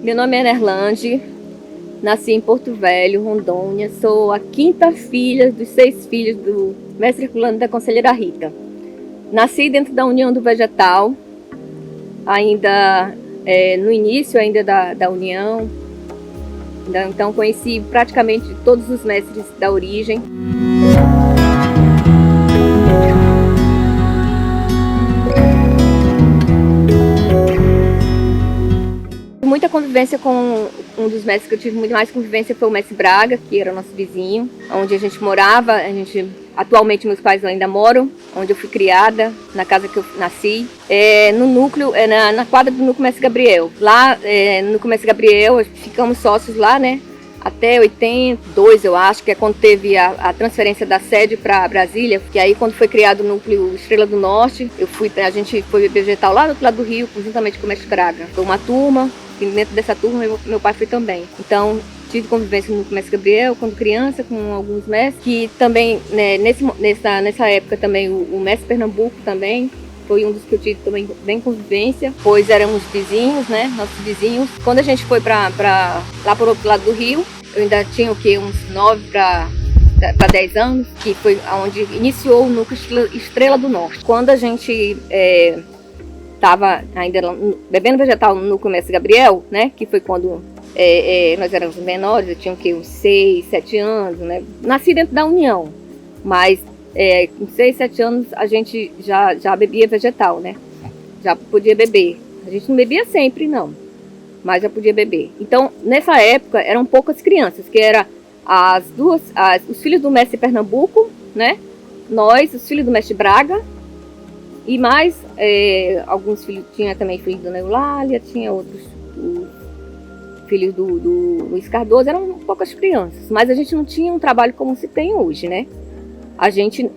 Meu nome é Nerlande, nasci em Porto Velho, Rondônia. Sou a quinta filha dos 6 filhos do mestre Herculano e da conselheira Rita. Nasci dentro da União do Vegetal, ainda no início da União. Então conheci praticamente todos os mestres da origem. Muita convivência com um dos mestres que eu tive muito mais convivência foi o mestre Braga, que era nosso vizinho, onde a gente morava. Atualmente meus pais ainda moram, onde eu fui criada, na casa que eu nasci. No núcleo, na quadra do núcleo Mestre Gabriel. Lá no núcleo Mestre Gabriel, ficamos sócios lá, né? Até 82, eu acho, que é quando teve a transferência da sede para Brasília, que aí quando foi criado o núcleo Estrela do Norte, a gente foi vegetal lá do outro lado do Rio, conjuntamente com o mestre Braga. Foi uma turma, e dentro dessa turma meu pai foi também. Então tive convivência no mestre Gabriel quando criança, com alguns mestres, que também, né, nessa época também o mestre Pernambuco também foi um dos que eu tive também bem convivência, pois éramos vizinhos, né, nossos vizinhos. Quando a gente foi lá para o outro lado do Rio, eu ainda tinha uns 9 para 10 anos, que foi onde iniciou o núcleo Estrela do Norte. Quando a gente estava ainda bebendo vegetal no núcleo Mestre Gabriel, né, que foi quando nós éramos menores, eu tinha uns 6, 7 anos, né, nasci dentro da União, mas com 6, 7 anos a gente já bebia vegetal, né? Já podia beber. A gente não bebia sempre, não, mas já podia beber. Então, nessa época, eram poucas crianças, que eram os filhos do mestre Pernambuco, né? Nós, os filhos do mestre Braga, e mais alguns filhos, tinha também filhos da Dona Eulália, tinha outros filhos do Luiz Cardoso, eram poucas crianças, mas a gente não tinha um trabalho como se tem hoje, né? A gente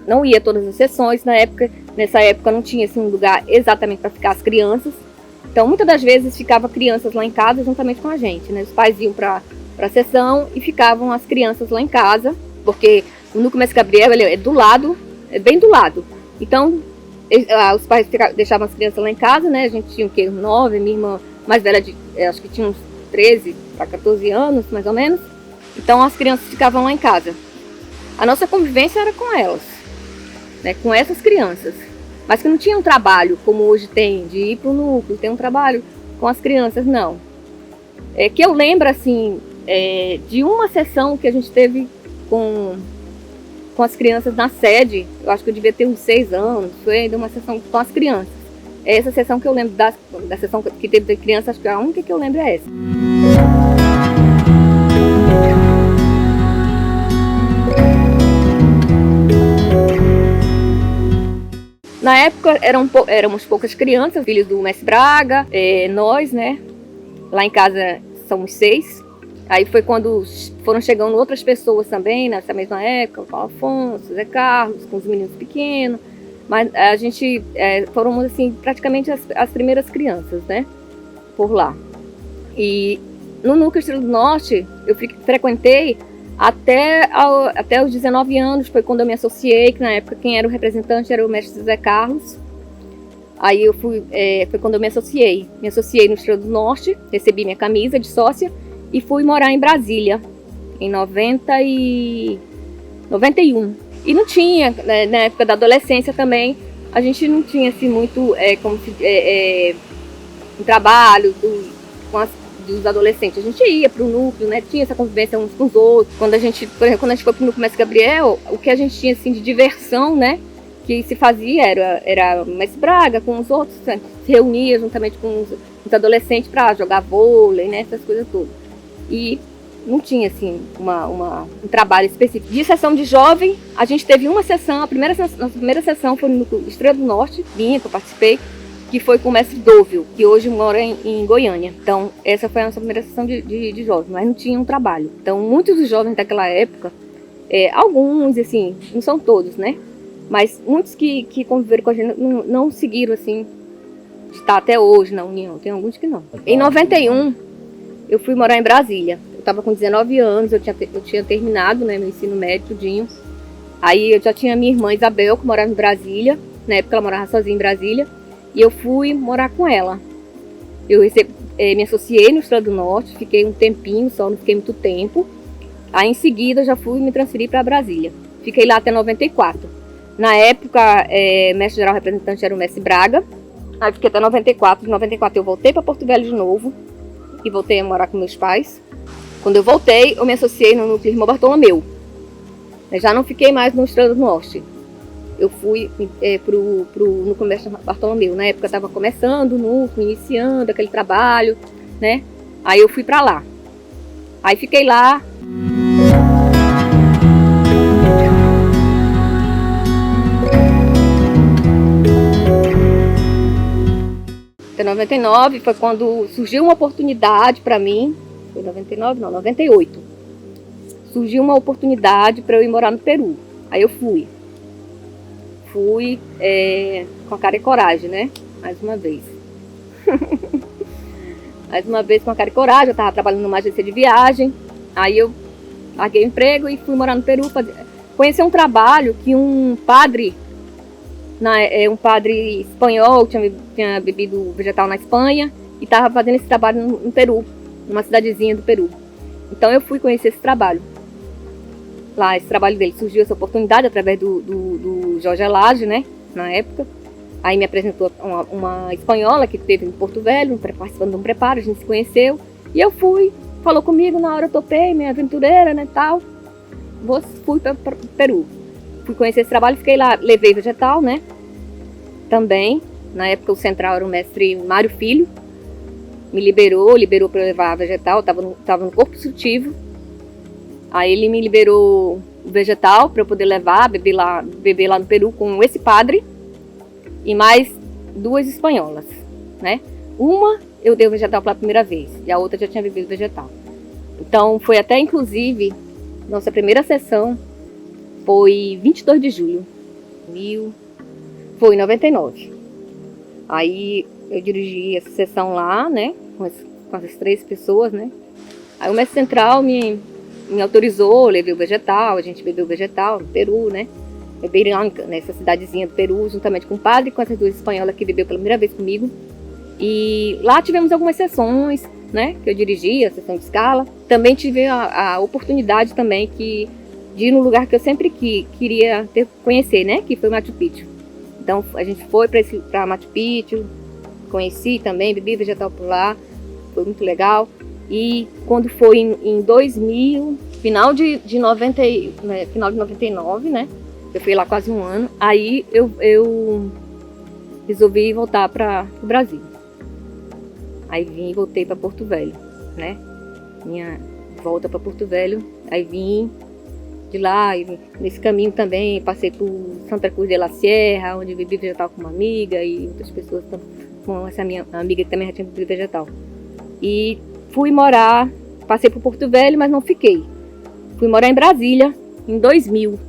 não ia todas as sessões nessa época não tinha assim, um lugar exatamente para ficar as crianças. Então, muitas das vezes ficava crianças lá em casa juntamente com a gente, né? Os pais iam para a sessão e ficavam as crianças lá em casa, porque o núcleo Mestre Gabriel é do lado, é bem do lado. Então, os pais deixavam as crianças lá em casa, né? A gente tinha o quê? 9, minha irmã mais velha, acho que tinha uns 13 para 14 anos, mais ou menos. Então, as crianças ficavam lá em casa. A nossa convivência era com elas, né, com essas crianças, mas que não tinha um trabalho como hoje tem, de ir para o núcleo, ter um trabalho com as crianças, não. Que eu lembro, assim, de uma sessão que a gente teve com as crianças na sede, eu acho que eu devia ter uns 6 anos, foi uma sessão com as crianças. Essa sessão que eu lembro, da sessão que teve de crianças, acho que a única que eu lembro é essa. Na época éramos poucas crianças, filhos do mestre Braga, nós, né? Lá em casa somos 6. Aí foi quando foram chegando outras pessoas também, nessa mesma época, o Paulo Afonso, Zé Carlos, com os meninos pequenos. Mas a gente foram assim, praticamente as primeiras crianças, né? Por lá. E no núcleo Estrela do Norte, eu frequentei até os 19 anos, foi quando eu me associei, que na época quem era o representante era o mestre Zé Carlos. Aí eu foi quando eu me associei no Estrela do Norte, recebi minha camisa de sócia e fui morar em Brasília, em 91. E não tinha, na época da adolescência também, a gente não tinha assim muito um trabalho dos adolescentes. A gente ia para o núcleo, né? Tinha essa convivência uns com os outros. Por exemplo, quando a gente foi para o núcleo Mestre Gabriel, o que a gente tinha assim de diversão, né? Que se fazia era o Mestre Braga com os outros, né? Se reunia juntamente com os adolescentes para jogar vôlei, né? Essas coisas todas. E não tinha assim um trabalho específico. De sessão de jovem, a gente teve uma sessão, nossa primeira sessão foi no Estrela do Norte, que eu participei, que foi com o mestre Dovil, que hoje mora em Goiânia. Então, essa foi a nossa primeira sessão de jovens, mas não tinha um trabalho. Então, muitos dos jovens daquela época, alguns, assim, não são todos, né? Mas muitos que conviveram com a gente não seguiram, assim, de estar até hoje na União. Tem alguns que não. Em 91, eu fui morar em Brasília. Eu estava com 19 anos, eu tinha terminado, né, meu ensino médio, tudinho. Aí eu já tinha minha irmã Isabel, que morava em Brasília. Na época ela morava sozinha em Brasília. E eu fui morar com ela. Eu me associei no Estrela do Norte, fiquei um tempinho só, não fiquei muito tempo. Aí em seguida eu já fui me transferir para Brasília. Fiquei lá até 94. Na época, mestre geral representante era o mestre Braga. Aí fiquei até 94. Em 94 eu voltei para Porto Velho de novo. E voltei a morar com meus pais. Quando eu voltei, eu me associei no núcleo Irmão Bartolomeu. Eu já não fiquei mais no Estrela do Norte. Eu fui pro núcleo Mestre Bartolomeu. Na época eu estava começando o núcleo, iniciando aquele trabalho, né? Aí eu fui para lá. Aí fiquei lá. Até 99 foi quando surgiu uma oportunidade para mim. Foi 99? Não, 98. Surgiu uma oportunidade para eu ir morar no Peru. Aí eu fui. Fui com a cara e coragem, né? Mais uma vez. Mais uma vez com a cara e coragem. Eu estava trabalhando numa agência de viagem. Aí eu larguei o emprego e fui morar no Peru. Conheci um trabalho que um padre espanhol, tinha bebido vegetal na Espanha e estava fazendo esse trabalho no Peru, numa cidadezinha do Peru. Então eu fui conhecer esse trabalho. Lá, esse trabalho dele, surgiu essa oportunidade através do Jorge Elage, né, na época. Aí me apresentou uma espanhola que esteve em Porto Velho, participando de um preparo, a gente se conheceu. E eu fui, falou comigo, na hora eu topei, minha aventureira, né, tal. Fui para o Peru. Fui conhecer esse trabalho, fiquei lá, levei vegetal, né, também. Na época o central era o mestre Mário Filho. Me liberou para eu levar vegetal, tava no corpo instrutivo. Aí ele me liberou o vegetal para eu poder levar, beber lá no Peru com esse padre e mais duas espanholas, né? Uma eu dei o vegetal pela primeira vez e a outra já tinha bebido vegetal. Então foi até, inclusive, nossa primeira sessão foi 22 de julho, foi em 99. Aí eu dirigi essa sessão lá, né? Com essas 3 pessoas, né? Aí o mestre central me autorizou, levei o vegetal, a gente bebeu o vegetal no Peru, né? Bebei lá nessa cidadezinha do Peru, juntamente com o padre, com essas 2 espanholas que bebeu pela primeira vez comigo. E lá tivemos algumas sessões, né? Que eu dirigi, a sessão de escala. Também tive a oportunidade também de ir num lugar que eu sempre queria conhecer, né? Que foi Machu Picchu. Então a gente foi para Machu Picchu, conheci também, bebi vegetal por lá, foi muito legal. E quando foi em 2000, final de 99, né? Eu fui lá quase um ano. Aí eu resolvi voltar para o Brasil. Aí voltei para Porto Velho, né? Minha volta para Porto Velho. Aí vim de lá, e nesse caminho também passei por Santa Cruz de la Sierra, onde bebi vegetal com uma amiga e outras pessoas, com essa minha amiga que também já tinha bebido vegetal. E fui morar, passei por Porto Velho, mas não fiquei. Fui morar em Brasília em 2000.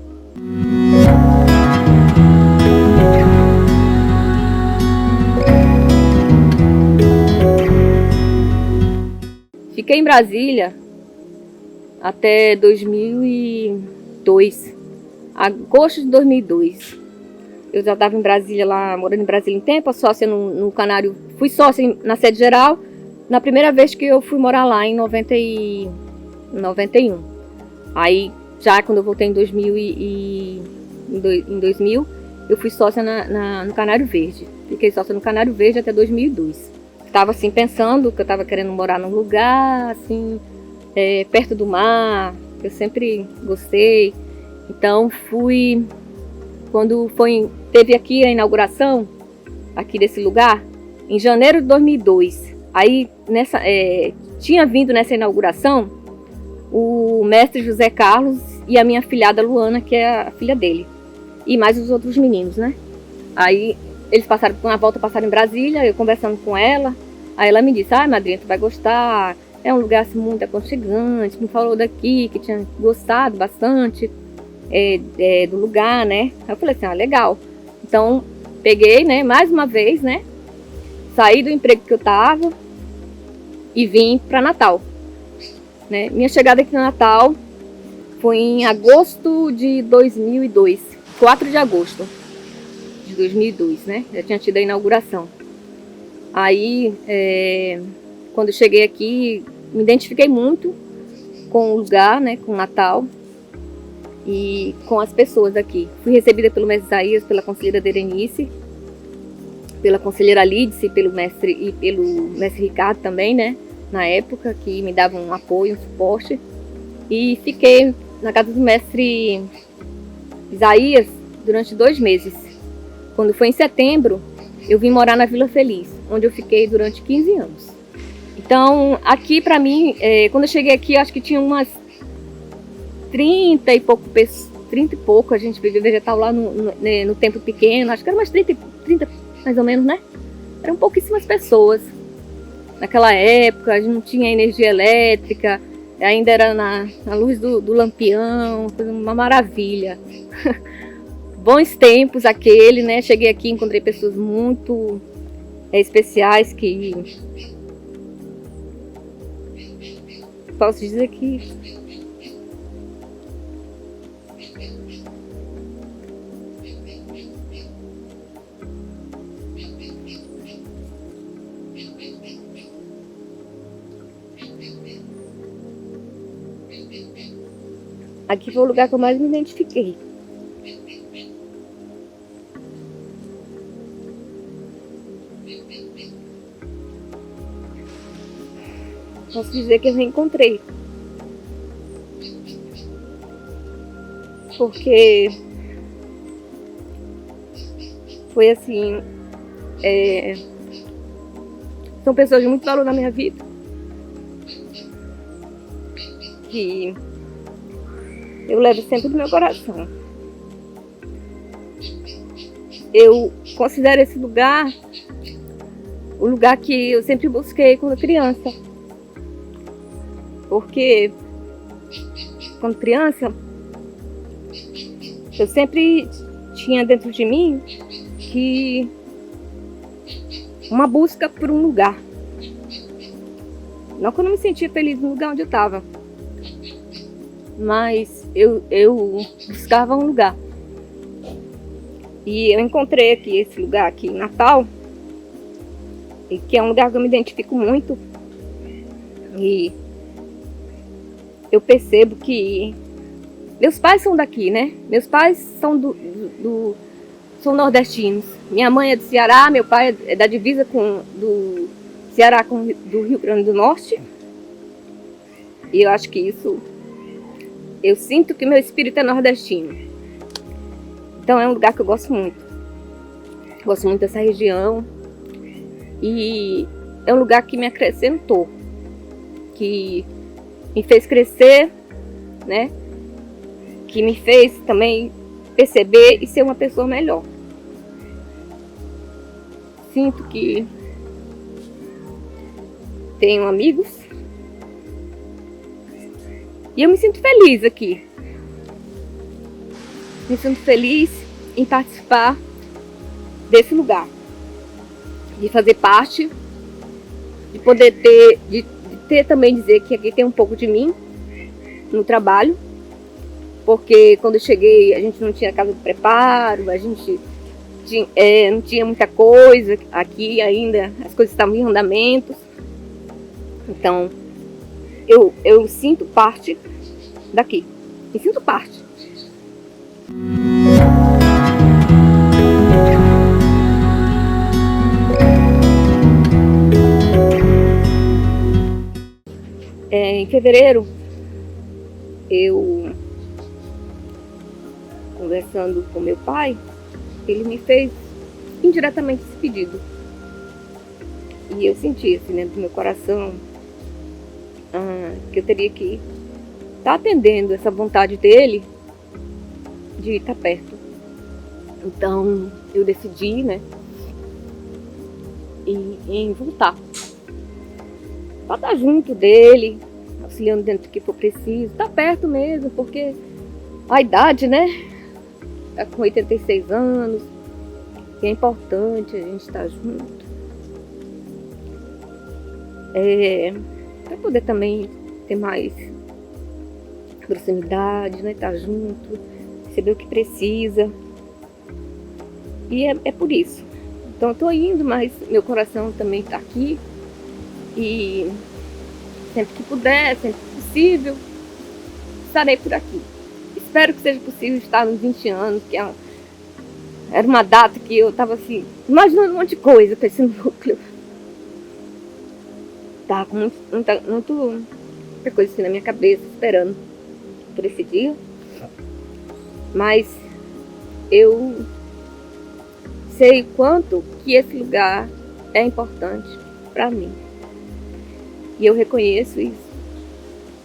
Fiquei em Brasília até 2002, agosto de 2002. Eu já estava em Brasília lá, morando em Brasília um tempo, sócia no Canário, fui sócia na sede geral, na primeira vez que eu fui morar lá, em 91. Aí, já quando eu voltei em 2000, eu fui sócia no Canário Verde. Fiquei sócia no Canário Verde até 2002. Estava assim, pensando que eu estava querendo morar num lugar, assim, perto do mar, que eu sempre gostei. Então, quando teve aqui a inauguração, aqui desse lugar, em janeiro de 2002. Aí, tinha vindo nessa inauguração o mestre José Carlos e a minha filhada Luana, que é a filha dele, e mais os outros meninos, né? Aí eles passaram por uma volta, passaram em Brasília, eu conversando com ela, aí ela me disse: madrinha, tu vai gostar, é um lugar assim, muito aconchegante, me falou daqui que tinha gostado bastante do lugar, né? Aí eu falei assim: legal. Então peguei, né, mais uma vez, né, saí do emprego que eu tava e vim para Natal, né? Minha chegada aqui no Natal foi em agosto de 2002, 4 de agosto de 2002, né? Já tinha tido a inauguração. Aí, quando eu cheguei aqui, me identifiquei muito com o lugar, né, com o Natal e com as pessoas aqui. Fui recebida pelo mestre Isaías, pela conselheira Derenice, pela conselheira Lídice, pelo mestre Ricardo também, né, na época, que me davam um apoio, um suporte. E fiquei na casa do mestre Isaías durante 2 meses. Quando foi em setembro, eu vim morar na Vila Feliz, onde eu fiquei durante 15 anos. Então, aqui pra mim, quando eu cheguei aqui, acho que tinha umas 30 e pouco, a gente vivia vegetal lá no tempo pequeno, acho que era umas 30 mais ou menos, né? Eram pouquíssimas pessoas. Naquela época, a gente não tinha energia elétrica, ainda era na luz do lampião, uma maravilha. Bons tempos aquele, né? Cheguei aqui, encontrei pessoas muito especiais que posso dizer que aqui foi o lugar que eu mais me identifiquei. Posso dizer que eu reencontrei. Porque foi assim, são pessoas de muito valor na minha vida, que eu levo sempre no meu coração. Eu considero esse lugar o lugar que eu sempre busquei quando criança. Porque quando criança, eu sempre tinha dentro de mim que uma busca por um lugar. Não que eu não me sentia feliz no lugar onde eu estava, mas eu buscava um lugar. E eu encontrei aqui esse lugar aqui em Natal, e que é um lugar que eu me identifico muito. E eu percebo que meus pais são daqui, né? Meus pais são são nordestinos. Minha mãe é do Ceará, meu pai é da divisa do Ceará do Rio Grande do Norte. E eu acho que isso, eu sinto que meu espírito é nordestino. Então é um lugar que eu gosto muito. Gosto muito dessa região. E é um lugar que me acrescentou, que me fez crescer, né? Que me fez também perceber e ser uma pessoa melhor. Sinto que tenho amigos e eu me sinto feliz aqui. Me sinto feliz em participar desse lugar, de fazer parte, de poder ter também dizer que aqui tem um pouco de mim no trabalho, porque quando eu cheguei a gente não tinha casa de preparo, a gente não tinha muita coisa aqui ainda, as coisas estavam em andamento. Então eu sinto parte daqui, me sinto parte. Em fevereiro, eu, conversando com meu pai, ele me fez indiretamente esse pedido. E eu senti assim dentro do meu coração que eu teria que está atendendo essa vontade dele de estar perto. Então eu decidi, né, em voltar para estar junto dele, auxiliando dentro do que for preciso, estar perto mesmo, porque a idade, né, tá com 86 anos, e é importante a gente estar junto. Para poder também ter mais proximidade, né, estar junto, receber o que precisa. E é por isso. Então eu tô indo, mas meu coração também tá aqui. E sempre que puder, sempre que possível, estarei por aqui. Espero que seja possível estar nos 20 anos, que era uma data que eu tava assim, imaginando um monte de coisa pra esse núcleo. Tá com muita coisa assim na minha cabeça, esperando por esse dia. Mas eu sei o quanto que esse lugar é importante para mim. E eu reconheço isso.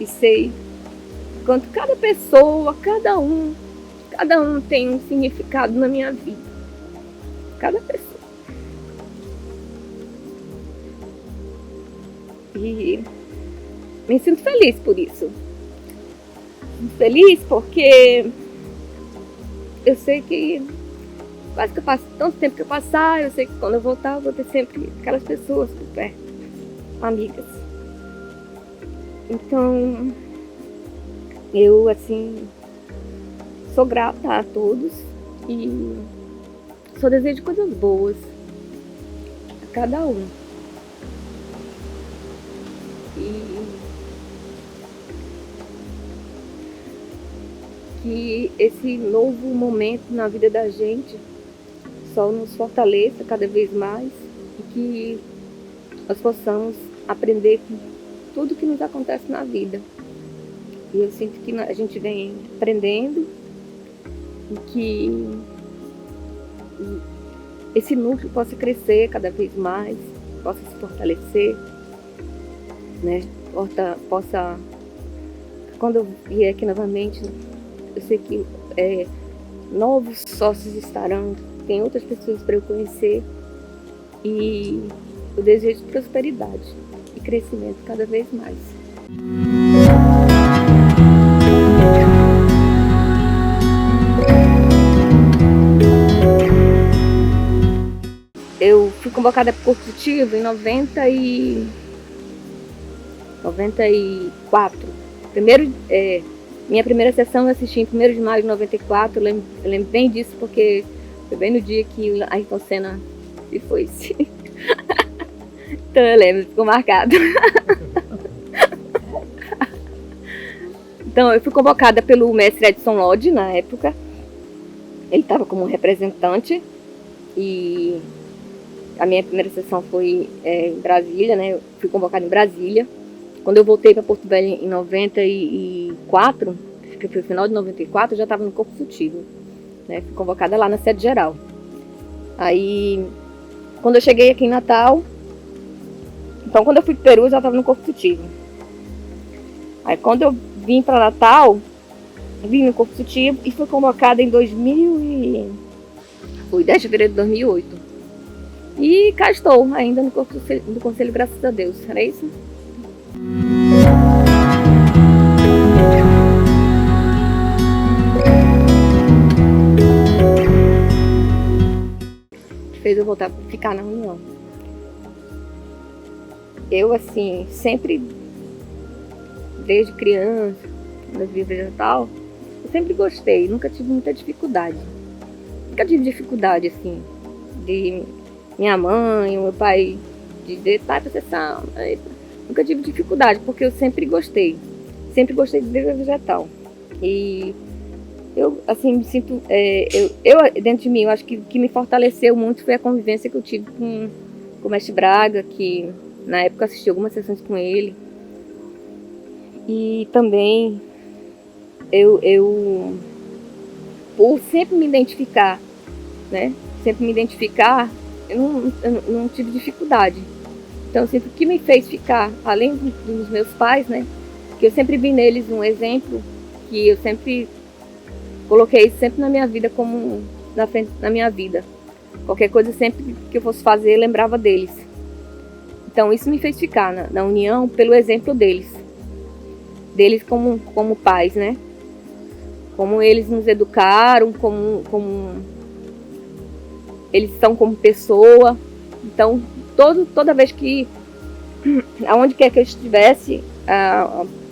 E sei quanto cada pessoa, cada um tem um significado na minha vida. Cada pessoa. E me sinto feliz por isso. Sinto feliz porque eu sei que quase que eu passo tanto tempo que eu passar, eu sei que quando eu voltar eu vou ter sempre aquelas pessoas por perto, amigas. Então, eu assim, sou grata a todos e só desejo coisas boas a cada um. E que esse novo momento na vida da gente só nos fortaleça cada vez mais e que nós possamos aprender com tudo que nos acontece na vida. E eu sinto que a gente vem aprendendo e que esse núcleo possa crescer cada vez mais, possa se fortalecer, né? Possa quando eu vier aqui novamente, eu sei que novos sócios estarão, tem outras pessoas para eu conhecer e eu desejo prosperidade e crescimento cada vez mais. Eu fui convocada para o curso ativo em 94. Minha primeira sessão eu assisti em 1º de maio de 94, eu lembro bem disso porque foi bem no dia que a Ayrton Senna se foi-se. Então eu lembro, ficou marcado. Então eu fui convocada pelo mestre Edson Lodge na época. Ele estava como representante e a minha primeira sessão foi em Brasília, né? Eu fui convocada em Brasília. Quando eu voltei para Porto Velho em 94, acho que foi no final de 94, eu já estava no corpo sutil, né? Fui convocada lá na sede geral. Aí, quando eu cheguei aqui em Natal, então quando eu fui para o Peru, eu já estava no corpo sutil. Aí quando eu vim para Natal, vim no corpo sutil e fui convocada em 10 de fevereiro de 2008. E cá estou, ainda no corpo do conselho, graças a Deus. Era isso? Fez eu voltar a ficar na reunião. Eu, assim, sempre, desde criança, na vida vegetal, eu sempre gostei, nunca tive muita dificuldade. Nunca tive dificuldade, assim, de minha mãe, meu pai, de vai pra sessão. Nunca tive dificuldade, porque eu sempre gostei de vida vegetal. E eu, assim, me sinto, eu dentro de mim, eu acho que o que me fortaleceu muito foi a convivência que eu tive com o mestre Braga, que na época assisti algumas sessões com ele. E também eu por sempre me identificar, né? Sempre me identificar, eu não tive dificuldade. Então, assim, o que me fez ficar, além dos meus pais, né? porque eu sempre vi neles um exemplo que eu sempre coloquei sempre na minha vida como na frente na minha vida. Qualquer coisa sempre que eu fosse fazer, eu lembrava deles. Então isso me fez ficar na união pelo exemplo deles. Deles como pais, né? Como eles nos educaram, como eles são como pessoa. Então, toda vez que, aonde quer que eu estivesse,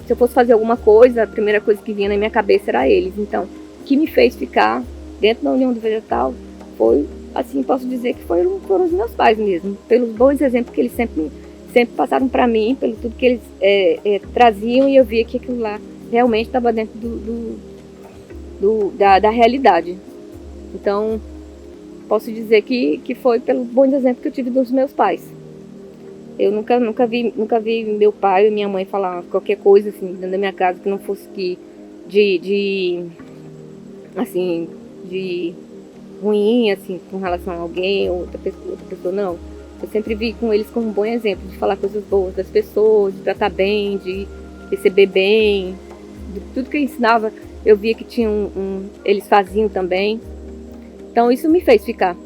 se eu fosse fazer alguma coisa, a primeira coisa que vinha na minha cabeça era eles. Então, o que me fez ficar dentro da União do Vegetal foi, assim, posso dizer que foram os meus pais mesmo, pelos bons exemplos que eles sempre passaram para mim, pelo tudo que eles traziam, e eu via que aquilo lá realmente estava dentro da realidade. Então, posso dizer que foi pelo bom exemplo que eu tive dos meus pais. Eu nunca vi meu pai e minha mãe falar qualquer coisa assim dentro da minha casa que não fosse de ruim assim com relação a alguém ou outra pessoa, não. Eu sempre vi com eles como um bom exemplo de falar coisas boas das pessoas, de tratar bem, de receber bem, de tudo que eu ensinava, eu via que eles faziam também. Então isso me fez ficar.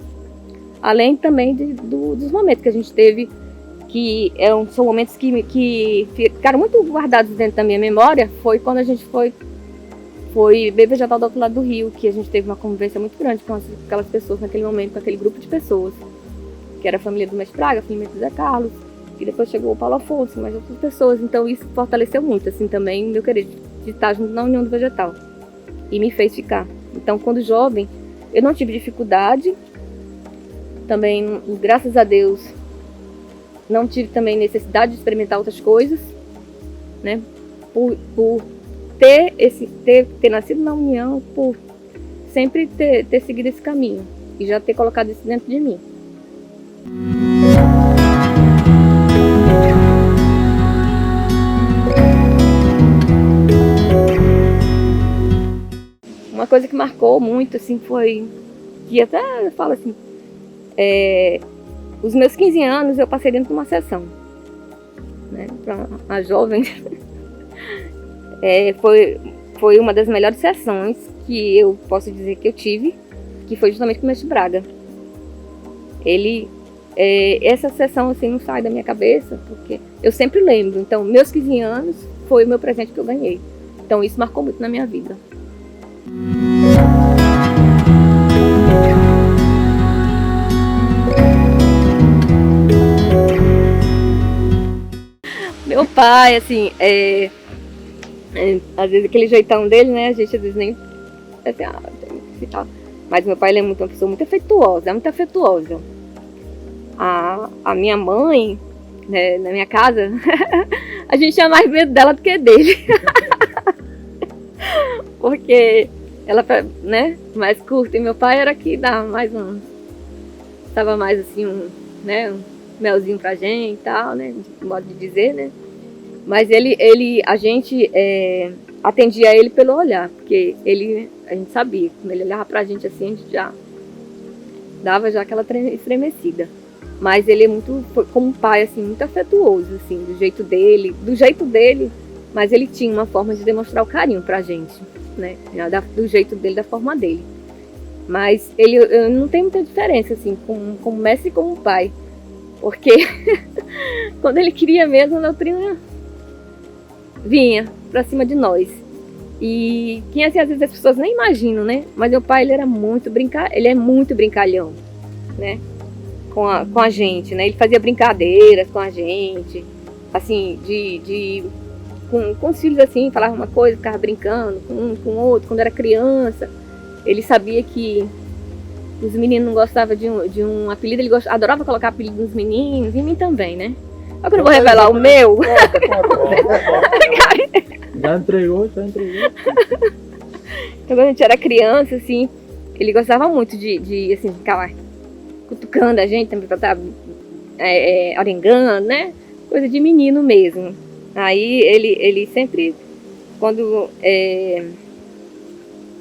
Além também dos momentos que a gente teve, que são momentos que ficaram muito guardados dentro da minha memória, foi quando a gente foi ver vegetal do outro lado do rio, que a gente teve uma convivência muito grande com aquelas pessoas naquele momento, com aquele grupo de pessoas, que era a família do Mestre Braga, a família do Zé Carlos, e depois chegou o Paulo Afonso, mais outras pessoas. Então isso fortaleceu muito, assim, também o meu querer de estar junto na União do Vegetal. E me fez ficar. Então, quando jovem, eu não tive dificuldade, também, graças a Deus, não tive também necessidade de experimentar outras coisas, né? Por ter nascido na União, por sempre ter seguido esse caminho e já ter colocado isso dentro de mim. Uma coisa que marcou muito, assim, foi que até eu falo assim, os meus 15 anos eu passei dentro de uma sessão, né, para a jovem. Foi uma das melhores sessões que eu posso dizer que eu tive, que foi justamente com o Mestre Braga. Essa sessão assim não sai da minha cabeça, porque eu sempre lembro. Então, meus 15 anos foi o meu presente que eu ganhei. Então, isso marcou muito na minha vida. Meu pai, assim, às vezes aquele jeitão dele, né, a gente às vezes nem assim, tal. Mas meu pai, ele é uma pessoa muito afetuosa, A minha mãe, né, na minha casa, a gente tinha mais medo dela do que dele. Porque ela, né, mais curta, e meu pai era que dava mais tava mais assim, um melzinho pra gente e tal, né, de modo de dizer, né. Mas a gente atendia ele pelo olhar, porque a gente sabia, quando ele olhava pra gente assim, a gente já dava aquela estremecida. Mas ele foi como um pai, assim, muito afetuoso, assim, do jeito dele, mas ele tinha uma forma de demonstrar o carinho pra gente, né, do jeito dele, da forma dele. Mas eu não tenho muita diferença, assim, como mestre e como pai, porque quando ele queria mesmo, a doutrina vinha pra cima de nós. E que assim, às vezes as pessoas nem imaginam, né? Mas meu pai, ele é muito brincalhão, né? Com a gente, né? Ele fazia brincadeiras com a gente, assim, com os filhos, assim, falava uma coisa, ficava brincando com um, com o outro. Quando era criança, ele sabia que os meninos não gostavam de um apelido, ele adorava colocar apelido nos meninos, e em mim também, né? Só que eu não vou revelar o meu. Já entregou. Então, quando a gente era criança, assim, ele gostava muito de assim, ficar lá cutucando a gente, também pra estar arengando, né? Coisa de menino mesmo. Aí ele sempre, quando,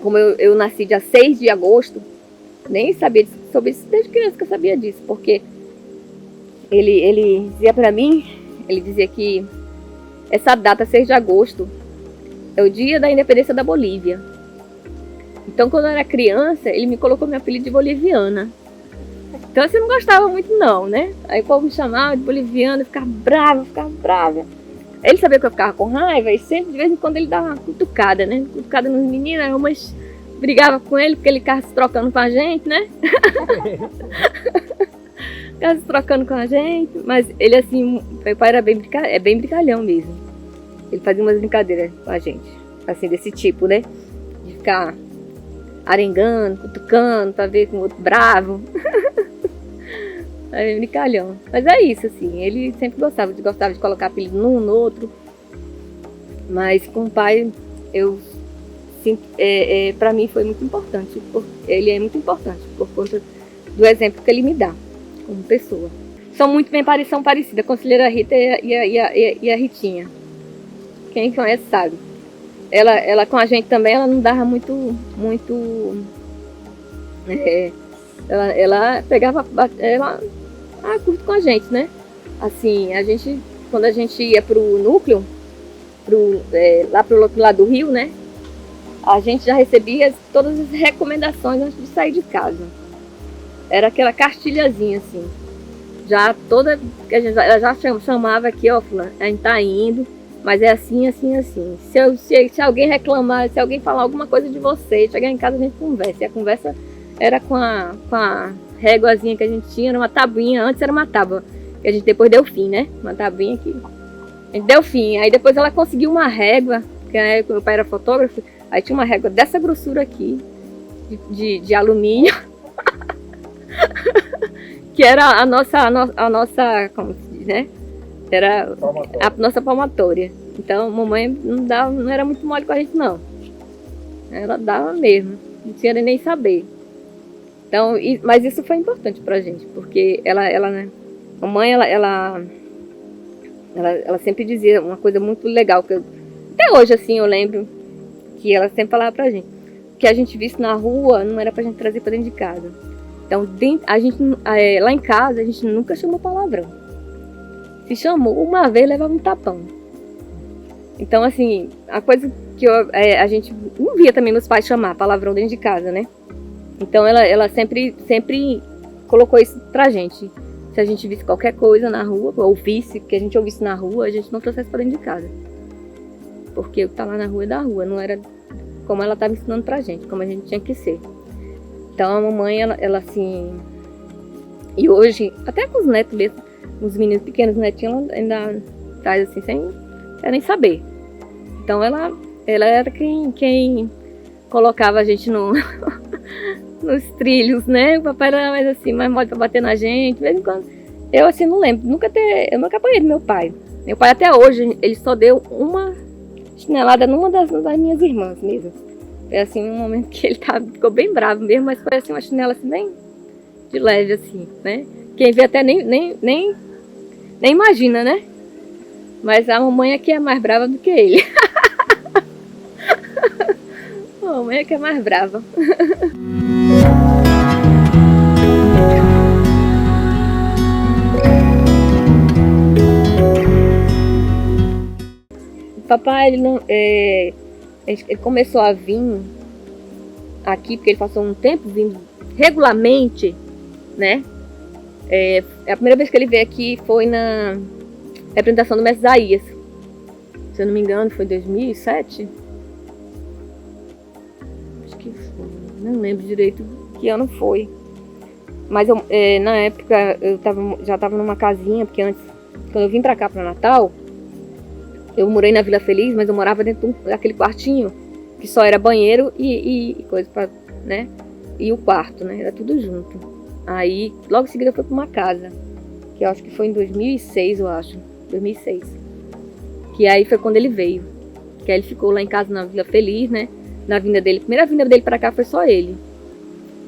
como eu nasci dia 6 de agosto, nem sabia sobre isso desde criança que eu sabia disso, porque ele dizia pra mim, ele dizia que essa data, 6 de agosto, é o dia da independência da Bolívia. Então, quando eu era criança, ele me colocou meu apelido de boliviana. Então, assim, eu não gostava muito não, né? Aí o povo me chamava de boliviana, eu ficava brava. Ele sabia que eu ficava com raiva e sempre, de vez em quando, ele dava uma cutucada, né? Cutucada nos meninos, aí umas brigava com ele porque ele ficava se trocando com a gente, né? Ficava se trocando com a gente. Mas ele, assim, meu pai era bem brincalhão mesmo. Ele fazia umas brincadeiras com a gente, assim, desse tipo, né? De ficar arengando, cutucando, pra ver com o outro bravo. É brincalhão. Mas é isso, assim, ele sempre gostava de colocar apelido num no outro. Mas com o pai, pra mim foi muito importante. Ele é muito importante por conta do exemplo que ele me dá como pessoa. São parecidas, a conselheira Rita e a Ritinha. Quem conhece sabe. Ela com a gente também, ela não dava muito ela pegava curto com a gente, né? Assim, quando a gente ia pro núcleo, lá pro outro lado do rio, né? A gente já recebia todas as recomendações antes de sair de casa. Era aquela cartilhazinha, assim. Já toda, ela já chamava aqui, ó, fulano, a gente tá indo, mas é assim, assim, assim. Se alguém reclamar, se alguém falar alguma coisa de você, chegar em casa a gente conversa. E a conversa era com a réguazinha que a gente tinha, era uma tabuinha, antes era uma tábua, que a gente depois deu fim, né? Uma tabuinha que a gente deu fim. Aí depois ela conseguiu uma régua, porque meu pai era fotógrafo, aí tinha uma régua dessa grossura aqui, de alumínio, que era a nossa, como se diz, né? Era a nossa palmatória. Então, mamãe não era muito mole com a gente, não. Ela dava mesmo, não tinha nem saber. Então, mas isso foi importante pra gente, porque né? Mamãe, ela sempre dizia uma coisa muito legal, que até hoje, assim, eu lembro que ela sempre falava pra gente, que a gente visse na rua não era pra gente trazer pra dentro de casa. Então, lá em casa, a gente nunca chamou palavrão. Se chamou, uma vez, levava um tapão. Então, assim, a coisa que a gente não via também meus pais chamar palavrão dentro de casa, né? Então, ela sempre colocou isso pra gente. Se a gente visse qualquer coisa na rua, que a gente ouvisse na rua, a gente não trouxesse pra dentro de casa. Porque o que tá lá na rua é da rua, não era como ela estava ensinando pra gente, como a gente tinha que ser. Então a mamãe, ela assim... E hoje, até com os netos mesmo, os meninos pequenos netinhos, ela ainda traz assim, sem nem saber. Então ela era quem colocava a gente nos trilhos, né? O papai era mais mole pra bater na gente, de vez em quando. Eu assim não lembro, eu nunca apanhei do meu pai. Meu pai até hoje, ele só deu uma chinelada numa das minhas irmãs mesmo. Foi assim um momento que ele ficou bem bravo mesmo, mas foi assim uma chinela assim bem de leve assim, né? Quem vê até nem imagina, né? Mas a mamãe aqui é mais brava do que ele. A mamãe aqui é mais brava. Papai, ele começou a vir aqui, porque ele passou um tempo vindo regularmente, né? A primeira vez que ele veio aqui foi na representação do mestre Isaías. Se eu não me engano, foi em 2007. Acho que foi. Não lembro direito que ano foi. Mas na época eu já estava numa casinha, porque antes, quando eu vim pra cá, pra Natal, eu morei na Vila Feliz, mas eu morava dentro daquele quartinho que só era banheiro e coisa pra, né? E o quarto, né? Era tudo junto. Aí, logo em seguida, eu fui pra uma casa, que eu acho que foi em 2006, eu acho. 2006. Que aí foi quando ele veio. Que aí ele ficou lá em casa na Vila Feliz, né? Na vinda dele. A primeira vinda dele pra cá foi só ele.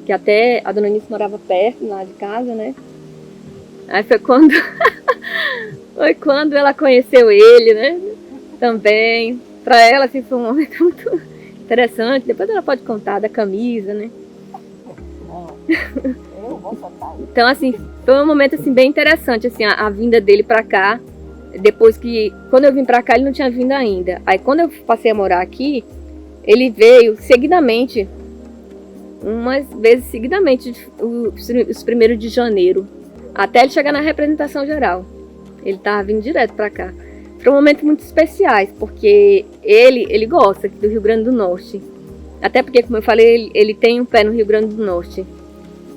Que até a dona Nice morava perto, lá de casa, né? Aí foi quando... foi quando ela conheceu ele, né? Também. Pra ela, assim, foi um momento muito interessante. Depois ela pode contar da camisa, né? Então, assim, foi um momento, assim, bem interessante, assim, a vinda dele pra cá. depois que, quando eu vim pra cá, ele não tinha vindo ainda. Aí quando eu passei a morar aqui, ele veio seguidamente, umas vezes seguidamente, os 1º de janeiro, até ele chegar na representação geral. Ele tava vindo direto pra cá. Foram momentos muito especiais, porque ele gosta do Rio Grande do Norte. Até porque, como eu falei, ele tem um pé no Rio Grande do Norte.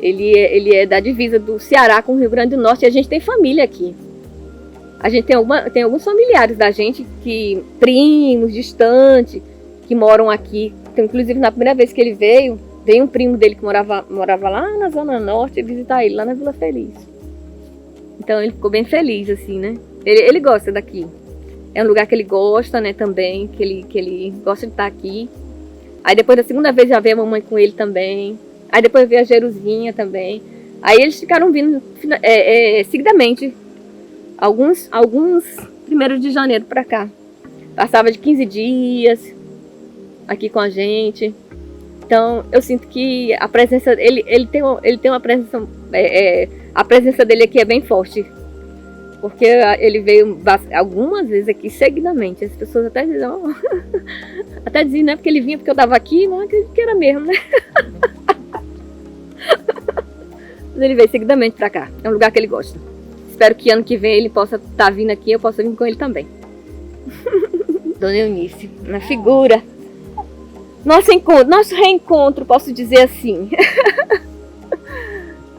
Ele é da divisa do Ceará com o Rio Grande do Norte, e a gente tem família aqui. A gente tem alguns familiares da gente, primos, distantes, que moram aqui. Então, inclusive, na primeira vez que ele veio um primo dele que morava lá na Zona Norte visitar ele, lá na Vila Feliz. Então ele ficou bem feliz, assim, né? Ele gosta daqui. É um lugar que ele gosta, né, também, que ele gosta de estar aqui. Aí depois da segunda vez já veio a mamãe com ele também. Aí depois veio a Jerusinha também. Aí eles ficaram vindo seguidamente. Alguns 1º de janeiro pra cá. Passava de 15 dias aqui com a gente. Então eu sinto que a presença ele tem uma presença, a presença dele aqui é bem forte, porque ele veio algumas vezes aqui seguidamente. As pessoas até diziam, até diziam, né, porque ele vinha porque eu estava aqui, não acredito que era mesmo, né? Mas ele veio seguidamente para cá. É um lugar que ele gosta. Espero que ano que vem ele possa estar vindo aqui, eu possa vir com ele também. Dona Eunice, na figura. Nosso reencontro, posso dizer assim.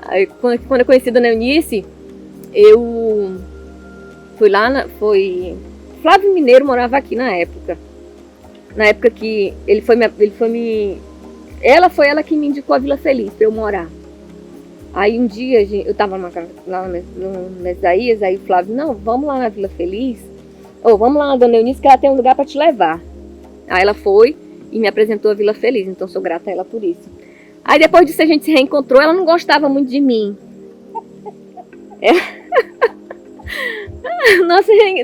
Aí, quando eu conheci a Dona Eunice, eu fui lá, Flávio Mineiro morava aqui na época. Na época que ela foi ela que me indicou a Vila Feliz para eu morar. Aí um dia eu tava lá no Mesaías, aí o Flávio, não, vamos lá na Vila Feliz, ou vamos lá na Dona Eunice que ela tem um lugar para te levar. Aí ela foi e me apresentou a Vila Feliz, então sou grata a ela por isso. Aí depois disso a gente se reencontrou, ela não gostava muito de mim.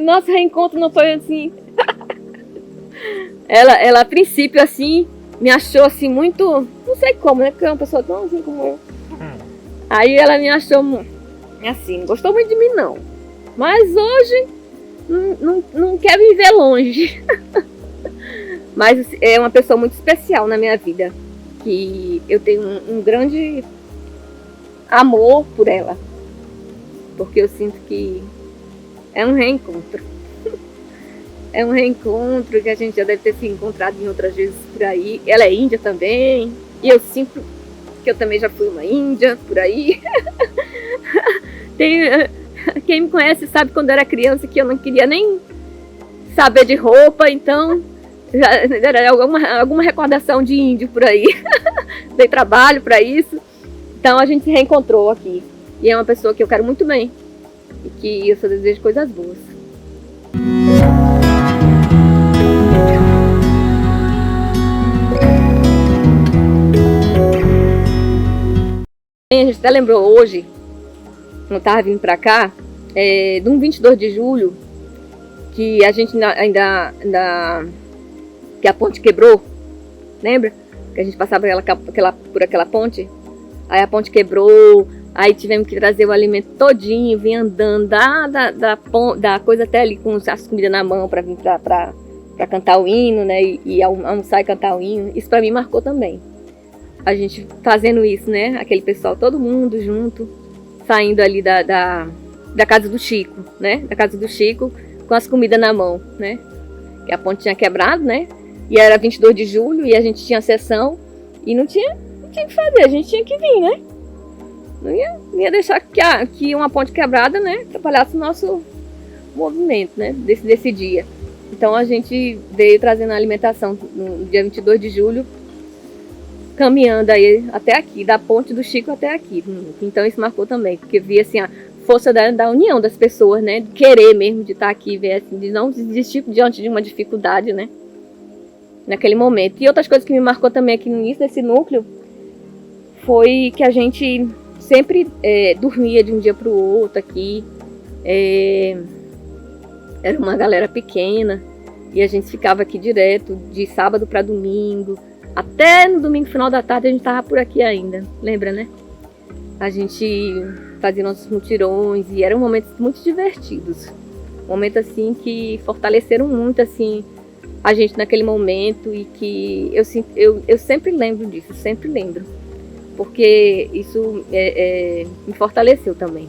Nosso reencontro não foi assim. Ela a princípio assim, me achou assim muito, não sei como, né, porque é uma pessoa tão assim como eu. Aí ela me achou assim, não gostou muito de mim não. Mas hoje não quer me ver longe. Mas é uma pessoa muito especial na minha vida, que eu tenho um grande amor por ela, porque eu sinto que é um reencontro. É um reencontro que a gente já deve ter se encontrado em outras vezes por aí. Ela é índia também, e eu sinto que eu também já fui uma índia por aí. Quem me conhece sabe quando eu era criança que eu não queria nem saber de roupa, então já era alguma recordação de índio por aí. Dei trabalho para isso. Então a gente se reencontrou aqui. E é uma pessoa que eu quero muito bem. E que eu só desejo coisas boas. A gente até lembrou hoje, quando estava vindo para cá, de um 22 de julho, que a gente ainda que a ponte quebrou, lembra? Que a gente passava por aquela ponte, aí a ponte quebrou, aí tivemos que trazer o alimento todinho, vir andando da coisa até ali com as comidas na mão para vir para cantar o hino, né? E almoçar e cantar o hino. Isso para mim marcou também. A gente fazendo isso, né? Aquele pessoal, todo mundo junto, saindo ali da casa do Chico, né? Da casa do Chico, com as comidas na mão, né? Que a ponte tinha quebrado, né? E era 22 de julho e a gente tinha sessão e não tinha o que fazer, a gente tinha que vir, né? Não ia deixar que uma ponte quebrada, né, atrapalhasse o nosso movimento, né, desse dia. Então a gente veio trazendo a alimentação no dia 22 de julho, caminhando aí até aqui, da ponte do Chico até aqui. Então isso marcou também, porque via assim a força da união das pessoas, né, de querer mesmo de estar aqui, ver assim, de não desistir diante de uma dificuldade, né, naquele momento. E outras coisas que me marcou também aqui no início desse núcleo foi que a gente sempre dormia de um dia para o outro aqui. Era uma galera pequena e a gente ficava aqui direto, de sábado para domingo. Até no domingo, final da tarde, a gente estava por aqui ainda. Lembra, né? A gente fazia nossos mutirões e eram momentos muito divertidos. Momentos assim que fortaleceram muito assim a gente naquele momento e que eu sempre lembro disso, sempre lembro. Porque isso me fortaleceu também.